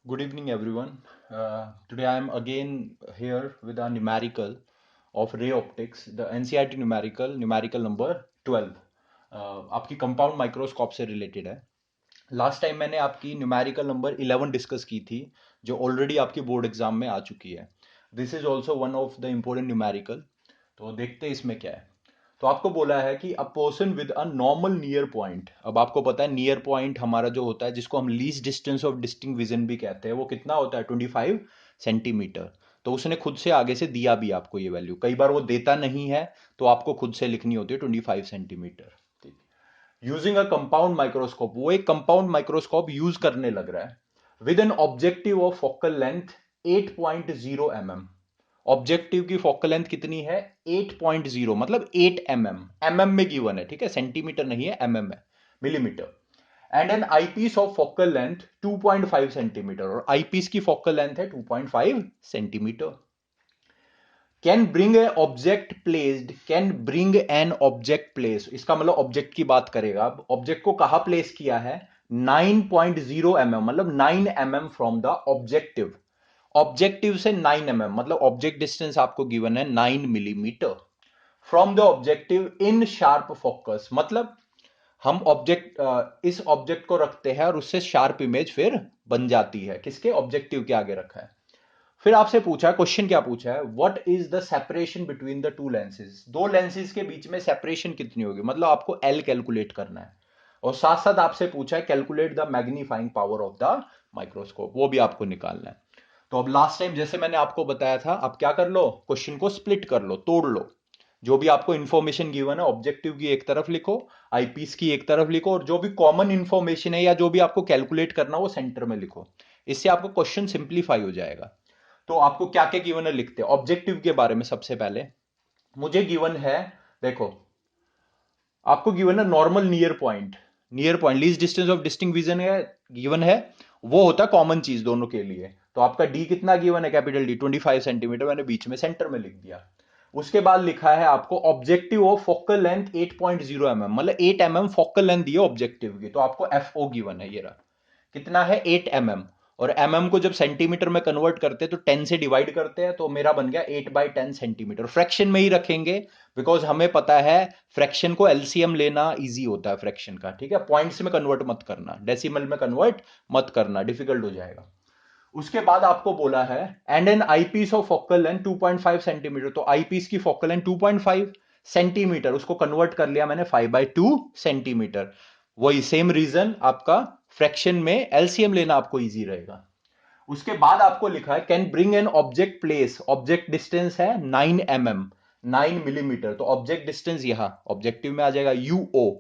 Good evening, everyone. Today I am again here with a numerical of ray optics, the NCERT numerical number 12. आपकी compound microscope से related है. Last time मैंने आपकी numerical number 11 discuss की थी, जो already आपकी बोर्ड एग्जाम में आ चुकी है. This is also one of the important numerical. तो देखते हैं इसमें क्या है. तो आपको बोला है कि a person with a normal near point. अब आपको पता है नियर पॉइंट हमारा जो होता है, जिसको हम least distance of distinct vision भी कहते हैं, वो कितना होता है 25 सेंटीमीटर. तो उसने खुद से आगे से दिया भी आपको ये वैल्यू. कई बार वो देता नहीं है, तो आपको खुद से लिखनी होती है 25 centimetre. Using a compound microscope, वो एक कंपाउंड माइक्रोस्कोप यूज करने लग रहा है with an objective of focal length 8.0 mm. Objective की फोकल लेंथ कितनी है? 8.0 मतलब 8 mm. mm में गिवन है, ठीक है, सेंटीमीटर नहीं है, mm है, millimetre. And an eyepiece of focal length 2.5 centimetre, और आईपीस की फोकल लेंथ है 2.5 centimetre. Can bring an object place, इसका मतलब ऑब्जेक्ट की बात करेगा. अब ऑब्जेक्ट को कहां प्लेस किया है? 9.0 mm, मतलब 9 mm from the objective. Objective से 9 mm, मतलब ऑब्जेक्ट डिस्टेंस आपको गिवन है 9 millimetre from the objective in sharp focus. मतलब हम ऑब्जेक्ट इस ऑब्जेक्ट को रखते हैं और उससे शार्प इमेज फिर बन जाती है. किसके? ऑब्जेक्टिव के आगे रखा है. फिर आपसे पूछा, क्वेश्चन क्या पूछा है? What is the separation between the two lenses. दो लेंसेज के बीच में सेपरेशन कितनी होगी, मतलब आपको एल कैलकुलेट करना है. और साथ साथ आपसे पूछा है calculate the magnifying power of the microscope, वो भी आपको निकालना है. तो अब लास्ट टाइम जैसे मैंने आपको बताया था, अब क्या कर लो, क्वेश्चन को स्प्लिट कर लो, तोड़ लो. जो भी आपको इंफॉर्मेशन गिवन है, ऑब्जेक्टिव की एक तरफ लिखो, आईपीस की एक तरफ लिखो, और जो भी कॉमन इंफॉर्मेशन है या जो भी आपको कैलकुलेट करना वो सेंटर में लिखो. इससे आपको क्वेश्चन सिंप्लीफाई हो जाएगा. तो आपको क्या क्या गिवन है लिखते हैं. ऑब्जेक्टिव के बारे में सबसे पहले मुझे गिवन है, देखो, आपको गिवन है normal near point. Near point least distance of distinct vision है, गिवन है. वो होता है कॉमन चीज दोनों के लिए. तो आपका डी कितना गिवन है? कैपिटल डी 25 सेंटीमीटर, मैंने बीच में सेंटर में लिख दिया. उसके बाद लिखा है आपको objective of focal length 8.0 mm, मतलब 8 mm फोकल लेंथ दी है ऑब्जेक्टिव की. तो आपको एफ ओ गिवन है, ये रहा. कितना है? 8 mm. और mm को जब सेंटीमीटर में कन्वर्ट करते हैं तो 10 से डिवाइड करते हैं, तो मेरा बन गया 8/10 सेंटीमीटर. फ्रैक्शन में ही रखेंगे, बिकॉज हमें पता है फ्रैक्शन को एलसीएम लेना इजी होता है फ्रैक्शन का, ठीक है. पॉइंट्स में कन्वर्ट मत करना, डेसिमल में कन्वर्ट मत करना, डिफिकल्ट हो जाएगा. उसके बाद आपको बोला है and an eyepiece of focal length 2.5 centimetre. तो आईपीस की फोकल लेंथ 2.5 सेंटीमीटर, उसको कन्वर्ट कर लिया मैंने 5/2 सेंटीमीटर. वही सेम रीजन, आपका फ्रैक्शन में एलसीएम लेना आपको इजी रहेगा. उसके बाद आपको लिखा है can bring an object place. Object distance है 9 mm, 9 मिलीमीटर. तो ऑब्जेक्ट डिस्टेंस यहां ऑब्जेक्टिव में आ जाएगा यूओ.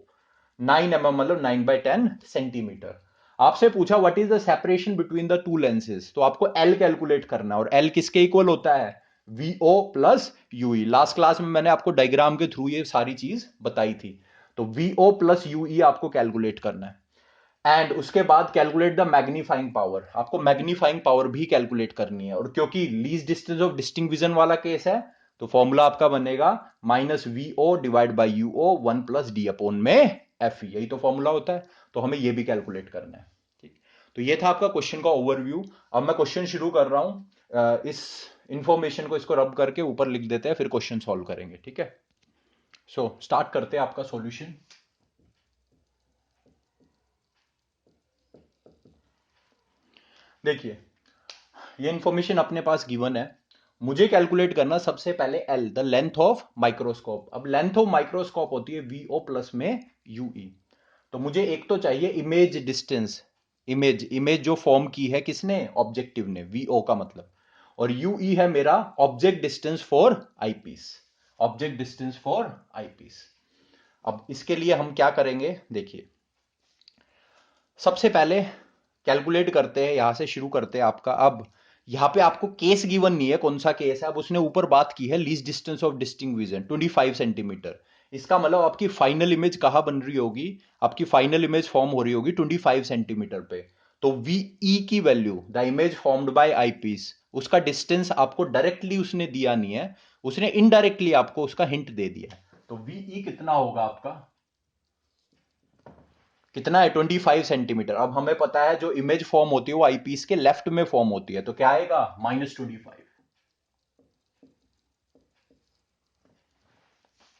9 mm मतलब 9/10 सेंटीमीटर. आपसे पूछा what is the separation between the two lenses. तो आपको एल कैलकुलेट करना है, और एल किसके इक्वल होता है? V O plus U E. Last class में मैंने आपको डायग्राम के थ्रू ये सारी चीज बताई थी. तो वीओ प्लस यूई आपको कैलकुलेट करना है. एंड उसके बाद कैलकुलेट द मैग्नीफाइंग पावर. आपको मैग्नीफाइंग पावर भी कैलकुलेट करनी है, और क्योंकि least distance of distinct vision वाला केस है, तो फॉर्मूला आपका बनेगा -VO divide by यूओ 1 + D upon में एफ. यही तो फॉर्मूला होता है. तो हमें ये भी कैलकुलेट करना है, ठीक. तो ये था आपका क्वेश्चन का ओवरव्यू. अब मैं क्वेश्चन शुरू कर रहा हूं. इस इंफॉर्मेशन को इसको रब करके ऊपर लिख देते हैं, फिर क्वेश्चन सॉल्व करेंगे, ठीक है. सो स्टार्ट करते हैं आपका सॉल्यूशन. देखिए, ये इंफॉर्मेशन अपने पास गिवन है. मुझे कैलकुलेट करना सबसे पहले L, the length of microscope. अब लेंथ ऑफ माइक्रोस्कोप होती है वीओ प्लस में यूई. तो मुझे एक तो चाहिए इमेज डिस्टेंस. इमेज जो फॉर्म की है किसने? ऑब्जेक्टिव ने, वीओ का मतलब. और यूई है मेरा object distance for eyepiece. Object distance for eyepiece. अब इसके लिए हम क्या करेंगे, देखिए. सबसे पहले कैलकुलेट करते हैं, यहां से शुरू करते हैं आपका. अब यहां पे आपको केस गिवन नहीं है, कौन सा केस है. अब उसने ऊपर बात की है least distance of distinct vision 25 centimetre. इसका मतलब आपकी फाइनल इमेज कहां बन रही होगी? आपकी फाइनल इमेज फॉर्म हो रही होगी 25 सेंटीमीटर पे. तो वीई की value, the image formed by eyepiece, उसका डिस्टेंस आपको डायरेक्टली उसने दिया नहीं है, उसने इनडायरेक्टली आपको उसका हिंट दे दिया है. तो वीई कितना होगा आपका? कितना है 25 सेंटीमीटर। अब हमें पता है जो इमेज फॉर्म होती है वो आईपीस के लेफ्ट में फॉर्म होती है, तो क्या आएगा -25।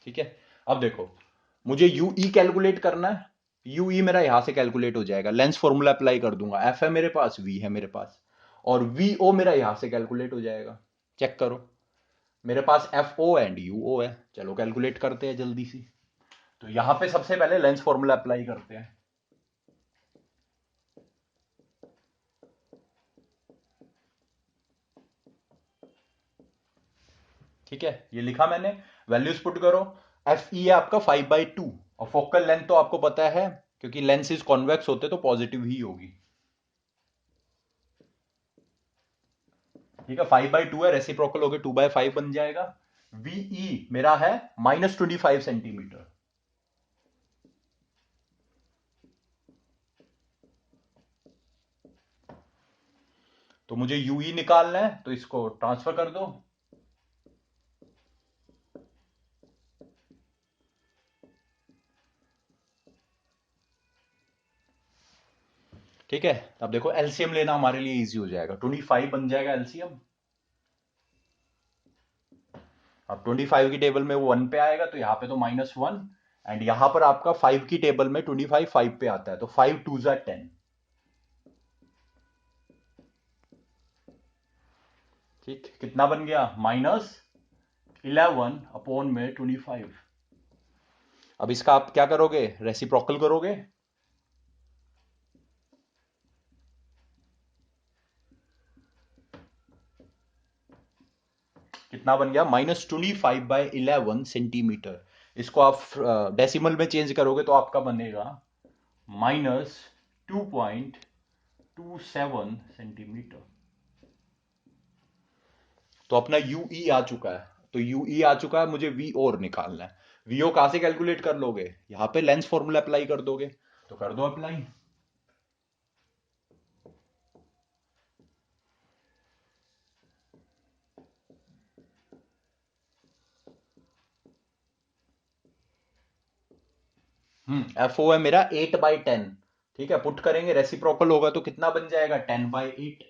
ठीक है। अब देखो, मुझे यूई कैलकुलेट करना है। यूई मेरा यहां से कैलकुलेट हो जाएगा, लेंस फॉर्मूला अप्लाई कर दूंगा, एफ है मेरे पास, वी है मेरे पास, और वी ओ मेरा यहां से कैलकुलेट हो जाएगा। चेक करो, मेरे पास एफ ओ एंड यू ओ है। चलो कैलकुलेट करते हैं जल्दी सी। तो यहां पे सबसे पहले लेंस फॉर्मूला अप्लाई करते हैं। ठीक है, ये लिखा मैंने। वैल्यूज पुट करो। एफ ई है आपका 5/2, और फोकल लेंथ तो आपको पता है, क्योंकि लेंसेज कॉन्वेक्स होते तो पॉजिटिव ही होगी। ठीक है, 5/2 है, रेसिप्रोकल होकर 2/5 बन जाएगा। वीई मेरा है -25 सेंटीमीटर। तो मुझे यूई निकालना है, तो इसको ट्रांसफर कर दो। ठीक है, अब देखो एलसीएम लेना हमारे लिए इजी हो जाएगा। 25 बन जाएगा एलसीएम। अब 25 की टेबल में वो 1 पे आएगा, तो यहाँ पे तो -1, एंड यहां पर आपका 5 की टेबल में 25 5 पे आता है, तो 5 2 जा 10। ठीक, कितना बन गया -11/25। अब इसका आप क्या करोगे, रेसिप्रोकल करोगे। कितना बन गया -25/11 सेंटीमीटर। इसको आप डेसिमल में चेंज करोगे तो आपका बनेगा -2.27 सेंटीमीटर। तो अपना यूई आ चुका है। तो यूई आ चुका है, मुझे वी और निकालना है। वीओ कहां से कैलकुलेट कर लोगे, यहां पे लेंस फॉर्मूला अप्लाई कर दोगे। तो कर दो अप्लाई। एफ ओ है मेरा 8/10। ठीक है, पुट करेंगे, रेसिप्रोकल होगा तो कितना बन जाएगा 10/8।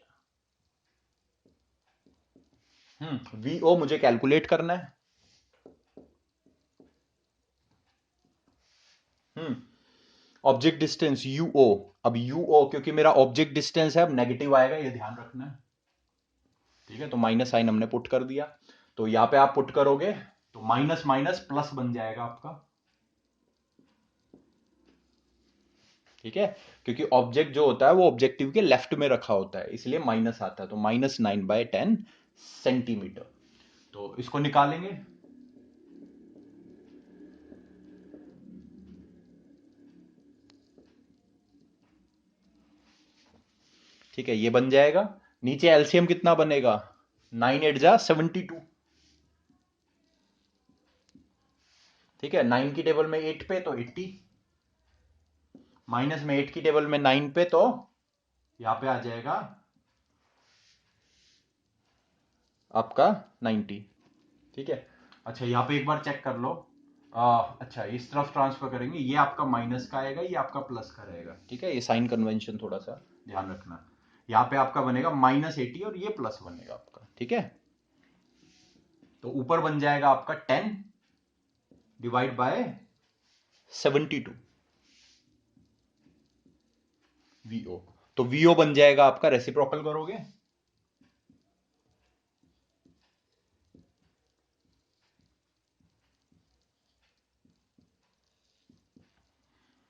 वी ओ मुझे कैलकुलेट करना है। Object distance यूओ। अब यूओ क्योंकि मेरा ऑब्जेक्ट डिस्टेंस है, अब नेगेटिव आएगा, ये ध्यान रखना है। ठीक है, तो माइनस साइन हमने पुट कर दिया। तो यहां पे आप पुट करोगे तो माइनस माइनस प्लस बन जाएगा आपका। ठीक है, क्योंकि ऑब्जेक्ट जो होता है वो ऑब्जेक्टिव के लेफ्ट में रखा होता है, इसलिए माइनस आता है, तो -9/10 सेंटीमीटर। तो इसको निकालेंगे। ठीक है, ये बन जाएगा। नीचे एलसीएम कितना बनेगा, 9 8 जा 72। ठीक है, 9 की टेबल में 8 पे तो 80, माइनस में 8 की टेबल में 9 पे, तो यहां पे आ जाएगा आपका 90। ठीक है, अच्छा यहाँ पे एक बार चेक कर लो। अच्छा, इस तरफ ट्रांसफर करेंगे, ये आपका माइनस का आएगा, ये आपका प्लस का रहेगा। ठीक है, ये साइन कन्वेंशन थोड़ा सा ध्यान रखना। यहाँ पे आपका बनेगा -80 और ये प्लस बनेगा आपका। ठीक है, तो ऊपर बन जाएगा आपका 10/72 वीओ। तो वीओ बन जाएगा आपका, रेसिप्रोकल करोगे।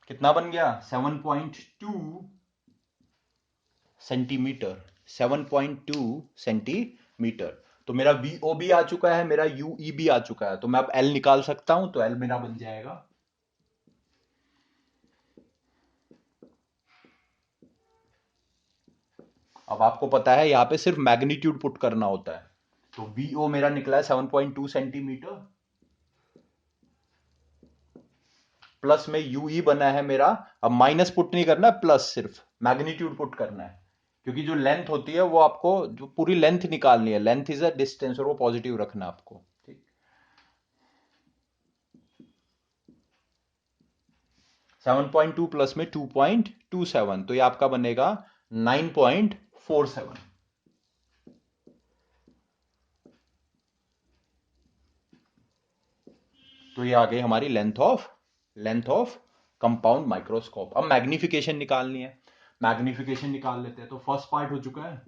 कितना बन गया 7.2 सेंटीमीटर। 7.2 सेंटीमीटर। तो मेरा वीओ भी आ चुका है, मेरा यूई भी आ चुका है, तो मैं अब एल निकाल सकता हूं, तो एल मेरा बन जाएगा अब आपको पता है यहां पे सिर्फ मैग्नीट्यूड पुट करना होता है। तो वीओ मेरा निकला है 7.2 सेंटीमीटर, प्लस में यूई बना है मेरा। अब माइनस पुट नहीं करना, प्लस सिर्फ मैग्नीट्यूड पुट करना है, क्योंकि जो लेंथ होती है वो आपको जो पूरी लेंथ निकालनी है, लेंथ इज अ डिस्टेंस, और वो पॉजिटिव रखना है आपको। ठीक, 7.2 प्लस में 2.27, तो ये आपका बनेगा 9.47। तो ये आ गई हमारी लेंथ ऑफ कंपाउंड माइक्रोस्कोप। अब मैग्निफिकेशन निकालनी है, मैग्निफिकेशन निकाल लेते हैं। तो फर्स्ट पार्ट हो चुका है,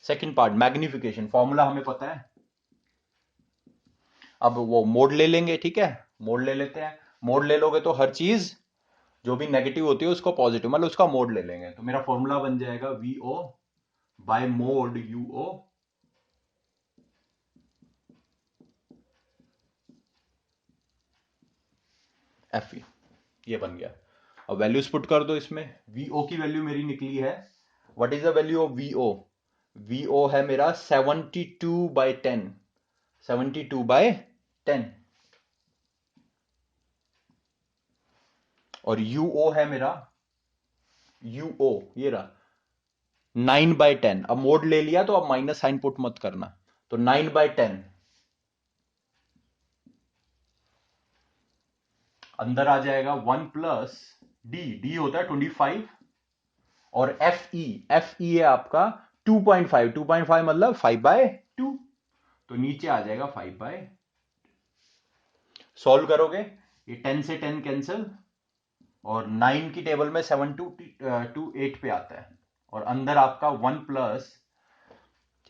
सेकंड पार्ट मैग्निफिकेशन, फॉर्मूला हमें पता है। अब वो मोड ले लेंगे, ठीक है, मोड ले लेते हैं। मोड ले लोगे तो हर चीज जो भी नेगेटिव होती है उसको पॉजिटिव, मतलब उसका मोड ले लेंगे। तो मेरा फॉर्मूला बन जाएगा V O by mod U O F E, ये बन गया। अब वैल्यूज पुट कर दो इसमें। वीओ की वैल्यू मेरी निकली है, what is the value of V O? V O है मेरा 72/10, 72/10। और यूओ है मेरा, यूओ ये रहा 9/10। अब मोड ले लिया तो अब माइनस साइन पुट मत करना, तो 9/10 अंदर आ जाएगा 1 प्लस डी, डी होता है 25, और एफ ई है आपका 2.5, 2.5 मतलब 5/2, तो नीचे आ जाएगा 5/। सॉल्व करोगे ये 10 से 10 कैंसिल, और 9 की टेबल में 7 टू 8 पे आता है, और अंदर आपका 1 प्लस,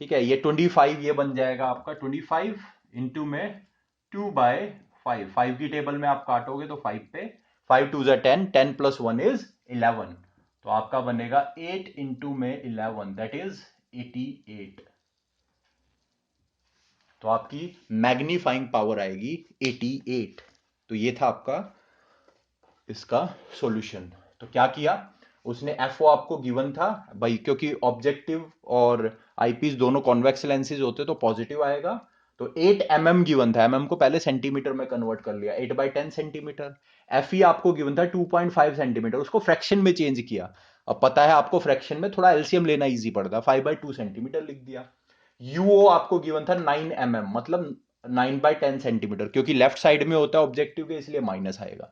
ठीक है, ये 25 ये बन जाएगा आपका 25 इंटू में 2/5, 5 की टेबल में आप काटोगे तो 5 पे, 5 2 10, 10 प्लस 1 इज 11, तो आपका बनेगा 8 इंटू में 11, दैट इज 88। तो आपकी मैग्नीफाइंग पावर आएगी 88। तो ये था आपका इसका सॉल्यूशन। तो क्या किया उसने, एफओ आपको गिवन था भाई, क्योंकि ऑब्जेक्टिव और आईपीस दोनों कॉन्वेक्स लेंसेज होते तो पॉजिटिव आएगा। तो 8 mm गिवन था, mm को पहले सेंटीमीटर में कन्वर्ट कर लिया, 8/10 सेंटीमीटर। एफई आपको गिवन था 2.5 सेंटीमीटर, उसको फ्रैक्शन में चेंज किया। अब पता है आपको फ्रैक्शन में थोड़ा एलसीएम लेना इजी पड़ता, 5/2 सेंटीमीटर लिख दिया। यूओ आपको गिवन था 9 mm, मतलब 9/10 सेंटीमीटर, क्योंकि लेफ्ट साइड में होता है ऑब्जेक्टिव के, इसलिए माइनस आएगा।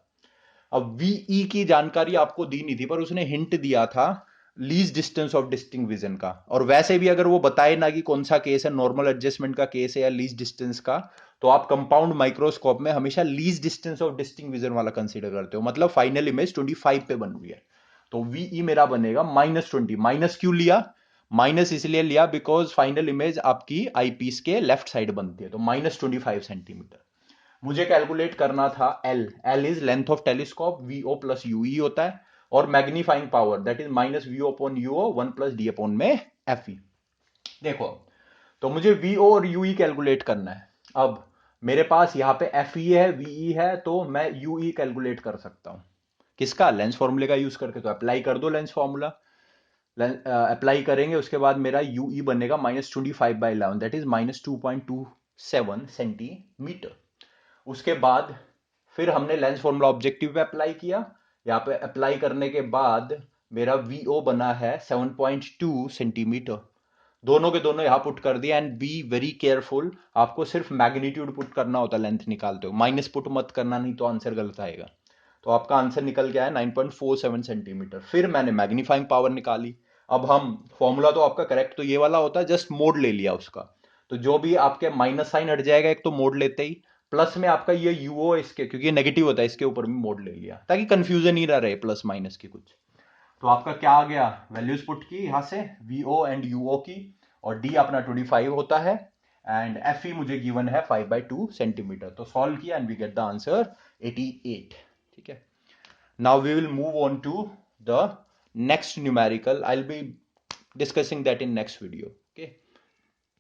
अब वीई की जानकारी आपको दी नहीं थी, पर उसने हिंट दिया था least distance of distinct vision का। और वैसे भी अगर वो बताए ना कि कौन सा केस है, नॉर्मल एडजस्टमेंट का केस है या लीज डिस्टेंस का, तो आप कंपाउंड माइक्रोस्कोप में हमेशा least distance of distinct vision वाला कंसीडर करते हो, मतलब फाइनल इमेज 25 पे बन रही है। तो वीई मेरा बनेगा -20। माइनस क्यों लिया? माइनस इसलिए लिया बिकॉज फाइनल इमेज आपकी आईपीस के लेफ्ट साइड बनती है, तो -25 सेंटीमीटर। मुझे कैलकुलेट करना था L, L is length of telescope, V O plus U E होता है, और magnifying power that is -V O upon U O 1 plus D upon में एफई। देखो, तो मुझे वीओ और यूई कैलकुलेट करना है। अब मेरे पास यहाँ पे एफई है, वीई है, तो मैं यूई कैलकुलेट कर सकता हूँ किसका, लेंस फॉर्मूले का यूज करके। तो अप्लाई कर दो लेंस फॉर्मूला, अप्लाई करेंगे, उसके बाद मेरा यूई बनेगा -25/11, दैट इज -2.27 सेंटीमीटर। उसके बाद फिर हमने लेंस फॉर्मूला ऑब्जेक्टिव पे अप्लाई किया। यहाँ पे अप्लाई करने के बाद मेरा वीओ बना है 7.2 सेंटीमीटर। दोनों के दोनों यहाँ पुट कर दिया, एंड बी वेरी केयरफुल, आपको सिर्फ मैग्नीट्यूड पुट करना होता है लेंथ निकालते हो, माइनस पुट मत करना, नहीं तो आंसर गलत आएगा। तो आपका आंसर निकल गया है 9.47 सेंटीमीटर। फिर मैंने मैग्नीफाइंग पावर निकाली। अब हम, फॉर्मूला तो आपका करेक्ट तो ये वाला होता है, जस्ट मोड ले लिया उसका। तो जो भी आपके माइनस साइन हट जाएगा एक तो मोड लेते ही, प्लस में आपका ये यूओ इसके, क्योंकि ये नेगेटिव होता है, इसके ऊपर भी मोड ले लिया ताकि कंफ्यूजन ही ना रहे प्लस माइनस की कुछ। तो आपका क्या आ गया, वैल्यूज पुट की यहाँ से वीओ एंड यूओ की, और डी अपना 25 होता है, एंड एफ ई मुझे गिवन है 5/2 सेंटीमीटर। तो सॉल्व किया and we get the answer 88। ठीक है, now we will move on to the next numerical. I'll be discussing that in next video. Okay.